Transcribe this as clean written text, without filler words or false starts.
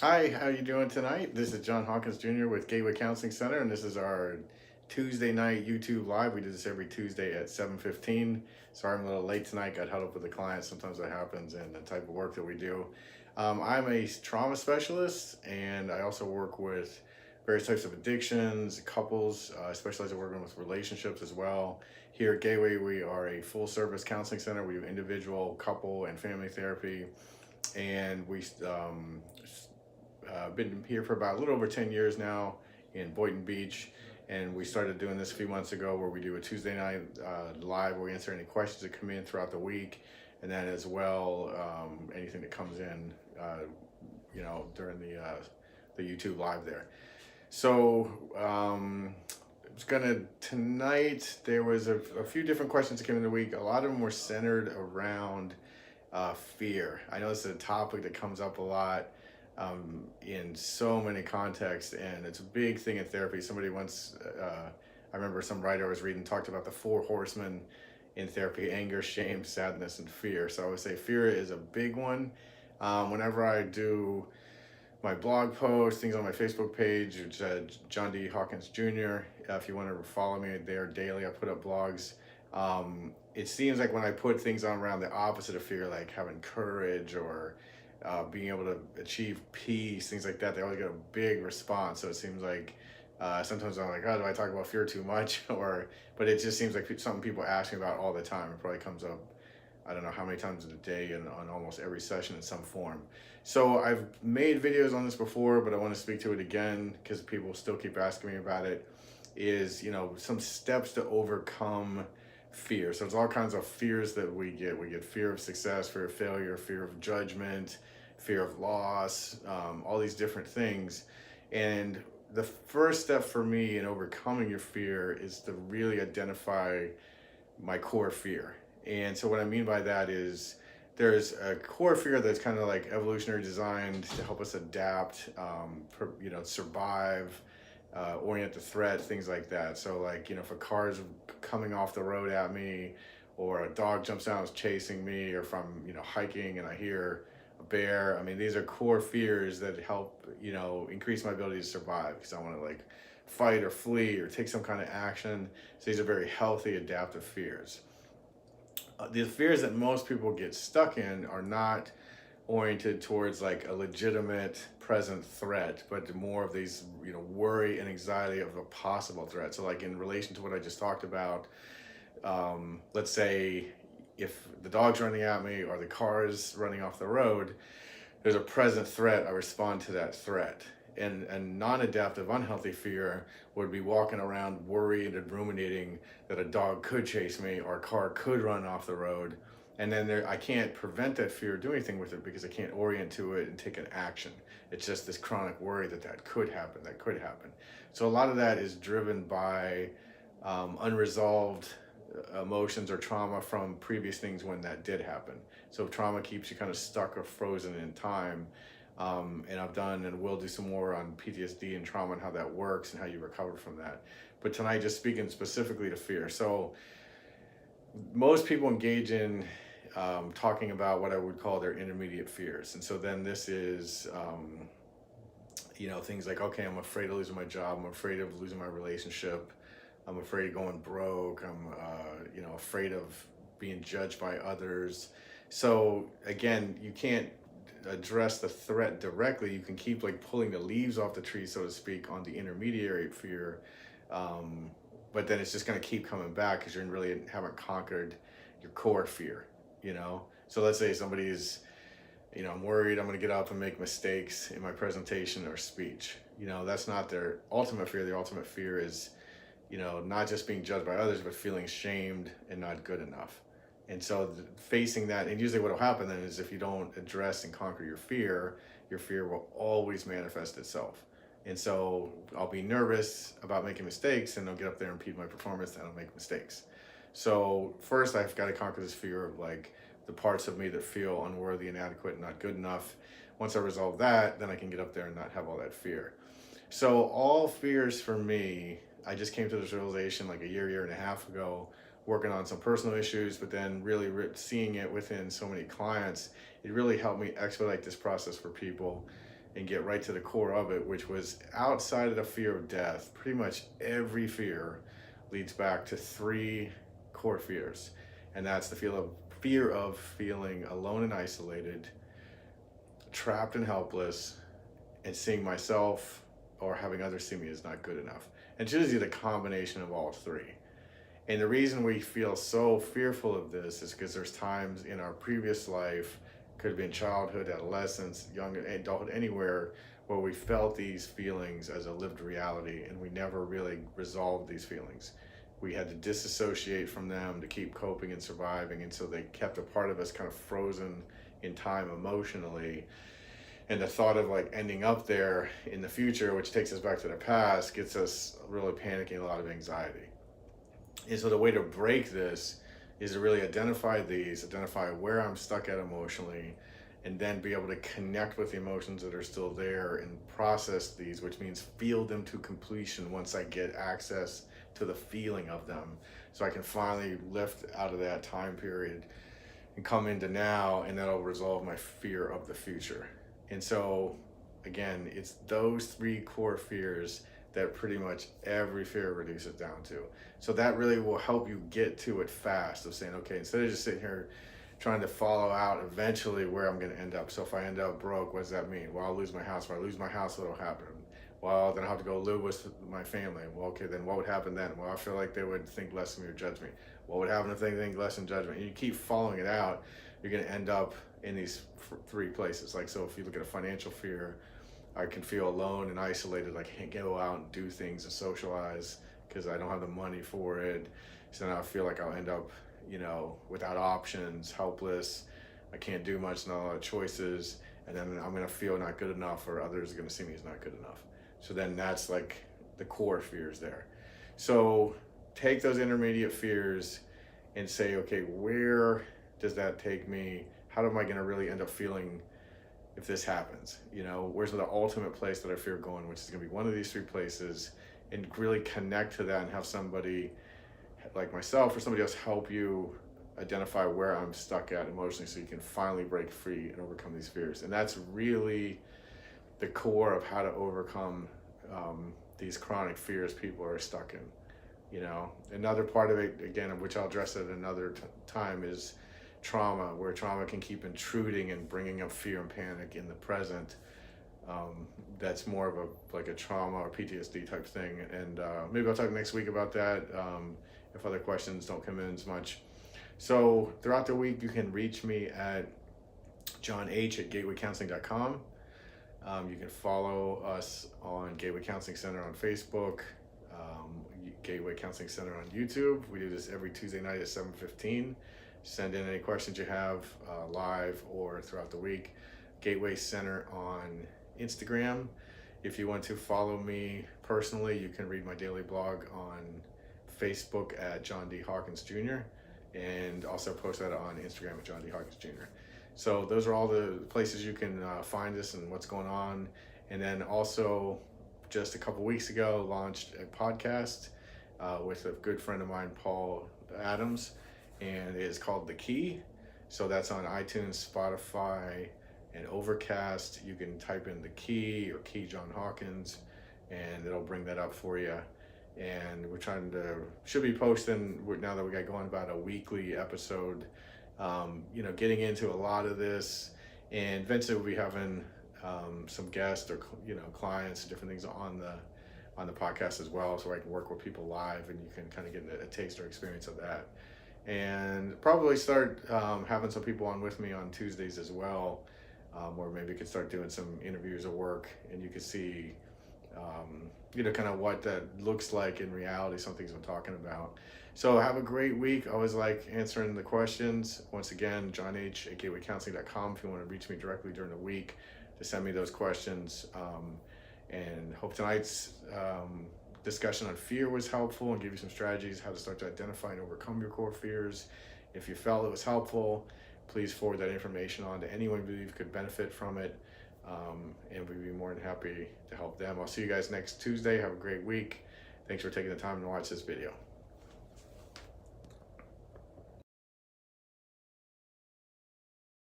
Hi, how you doing tonight? This is John Hawkins Jr. with Gateway Counseling Center, and this is our Tuesday night YouTube live. We do this every Tuesday at 7:15. Sorry I'm a little late tonight. Got held up with a client. Sometimes that happens in the type of work that we do. I'm a trauma specialist, and I also work with various types of addictions, couples. I specialize in working with relationships as well. Here at Gateway, we are a full-service counseling center. We do individual, couple, and family therapy, and we been here for about a little over 10 years now in Boynton Beach. And we started doing this a few months ago where we do a Tuesday night live where we answer any questions that come in throughout the week. And then as well, anything that comes in, during the YouTube live there. So it's gonna, tonight, there was a few different questions that came in the week. A lot of them were centered around fear. I know this is a topic that comes up a lot in so many contexts, and it's a big thing in therapy. Somebody once, I remember some writer I was reading talked about the four horsemen in therapy: anger, shame, sadness, and fear. So I would say fear is a big one. Whenever I do my blog posts, things on my Facebook page, which John D. Hawkins Jr. If you want to follow me there daily, I put up blogs. It seems like when I put things on around the opposite of fear, like having courage or being able to achieve peace, things like that, they always get a big response. So it seems like sometimes I'm like, oh, do I talk about fear too much? But it just seems like something people ask me about all the time. It probably comes up, I don't know how many times in a day and on almost every session in some form. So I've made videos on this before, but I want to speak to it again because people still keep asking me about it. Is, some steps to overcome fear. So it's all kinds of fears that we get. We get fear of success, fear of failure, fear of judgment, fear of loss, all these different things. And the first step for me in overcoming your fear is to really identify my core fear. And so what I mean by that is there's a core fear that's kind of like evolutionary designed to help us adapt, survive, orient to threat, things like that. So like, if a car's coming off the road at me, or a dog jumps out and is chasing me, or if I'm, hiking and I hear a bear, I mean, these are core fears that help, increase my ability to survive because I want to like fight or flee or take some kind of action. So these are very healthy adaptive fears. The fears that most people get stuck in are not oriented towards like a legitimate present threat, but more of these, worry and anxiety of a possible threat. So like in relation to what I just talked about, let's say if the dog's running at me or the car is running off the road, there's a present threat, I respond to that threat. And non-adaptive, unhealthy fear would be walking around worried and ruminating that a dog could chase me or a car could run off the road. And then I can't prevent that fear or do anything with it because I can't orient to it and take an action. It's just this chronic worry that could happen, that could happen. So a lot of that is driven by unresolved emotions or trauma from previous things when that did happen. So trauma keeps you kind of stuck or frozen in time. And I've done and will do some more on PTSD and trauma and how that works and how you recover from that. But tonight, just speaking specifically to fear. So most people engage in talking about what I would call their intermediate fears. And so then this is, things like, okay, I'm afraid of losing my job. I'm afraid of losing my relationship. I'm afraid of going broke. I'm, afraid of being judged by others. So again, you can't address the threat directly. You can keep like pulling the leaves off the tree, so to speak, on the intermediary fear. But then it's just going to keep coming back because you really haven't conquered your core fear, So let's say somebody's, I'm worried I'm going to get up and make mistakes in my presentation or speech. That's not their ultimate fear. Their ultimate fear is, not just being judged by others, but feeling shamed and not good enough. And so facing that, and usually what will happen then is if you don't address and conquer your fear will always manifest itself. And so I'll be nervous about making mistakes and I'll get up there and impede my performance and I'll make mistakes. So first I've got to conquer this fear of like the parts of me that feel unworthy, inadequate, and not good enough. Once I resolve that, then I can get up there and not have all that fear. So all fears for me, I just came to this realization like a year and a half ago, working on some personal issues, but then really seeing it within so many clients, it really helped me expedite this process for people and get right to the core of it, which was outside of the fear of death. Pretty much every fear leads back to 3 core fears, and that's the fear of feeling alone and isolated, trapped and helpless, and seeing myself or having others see me as not good enough. And it's usually the combination of all 3. And the reason we feel so fearful of this is because there's times in our previous life, could have been childhood, adolescence, young adulthood, anywhere, where we felt these feelings as a lived reality, and we never really resolved these feelings. We had to disassociate from them to keep coping and surviving, and so they kept a part of us kind of frozen in time emotionally. And the thought of like ending up there in the future, which takes us back to the past, gets us really panicking, a lot of anxiety. And so the way to break this is to really identify where I'm stuck at emotionally, and then be able to connect with the emotions that are still there and process these, which means feel them to completion once I get access to the feeling of them. So I can finally lift out of that time period and come into now, and that'll resolve my fear of the future. And so again, it's those 3 core fears that pretty much every fear reduces down to. So that really will help you get to it fast, of saying, okay, instead of just sitting here trying to follow out eventually where I'm going to end up. So if I end up broke, what does that mean? Well, I'll lose my house. If I lose my house, what'll happen? Well, then I'll have to go live with my family. Well, okay, then what would happen then? Well, I feel like they would think less of me or judge me. What would happen if they think less and judge me? And you keep following it out, you're going to end up in these 3 places. Like, so if you look at a financial fear, I can feel alone and isolated. I can't go out and do things and socialize because I don't have the money for it. So now I feel like I'll end up, without options, helpless. I can't do much, not a lot of choices. And then I'm going to feel not good enough, or others are going to see me as not good enough. So then that's like the core fears there. So take those intermediate fears and say, okay, where does that take me? How am I going to really end up feeling if this happens? Where's the ultimate place that I fear going, which is going to be one of these 3 places, and really connect to that and have somebody like myself or somebody else help you identify where I'm stuck at emotionally, so you can finally break free and overcome these fears. And that's really the core of how to overcome these chronic fears people are stuck in. Another part of it, again, which I'll address at another time, is trauma, where trauma can keep intruding and bringing up fear and panic in the present. That's more of a trauma or PTSD type thing, and maybe I'll talk next week about that if other questions don't come in as much. So throughout the week, you can reach me at jonh@gatewaycounseling.com. You can follow us on Gateway Counseling Center on Facebook, Gateway Counseling Center on YouTube. We do this every Tuesday night at 7:15. Send in any questions you have live or throughout the week. Gateway Center on Instagram. If you want to follow me personally, you can read my daily blog on Facebook at John D. Hawkins Jr. and also post that on Instagram at John D. Hawkins Jr. So those are all the places you can find us and what's going on. And then also, just a couple weeks ago, launched a podcast with a good friend of mine, Paul Adams, and it is called The Key. So that's on iTunes, Spotify, and Overcast. You can type in The Key or Key John Hawkins, and it'll bring that up for you. And we're should be posting, now that we got going, about a weekly episode, getting into a lot of this. And eventually we'll be having some guests or clients, different things on the podcast as well, so I can work with people live, and you can kind of get a taste or experience of that. And probably start having some people on with me on Tuesdays as well, where maybe we could start doing some interviews or work, and you could see kind of what that looks like in reality, some things I'm talking about. So have a great week. I always like answering the questions. Once again, jonh@gatewaycounseling.com if you want to reach me directly during the week to send me those questions. And hope tonight's discussion on fear was helpful and give you some strategies how to start to identify and overcome your core fears. If you felt it was helpful, please forward that information on to anyone you believe could benefit from it. And we'd be more than happy to help them. I'll see you guys next Tuesday. Have a great week. Thanks for taking the time to watch this video.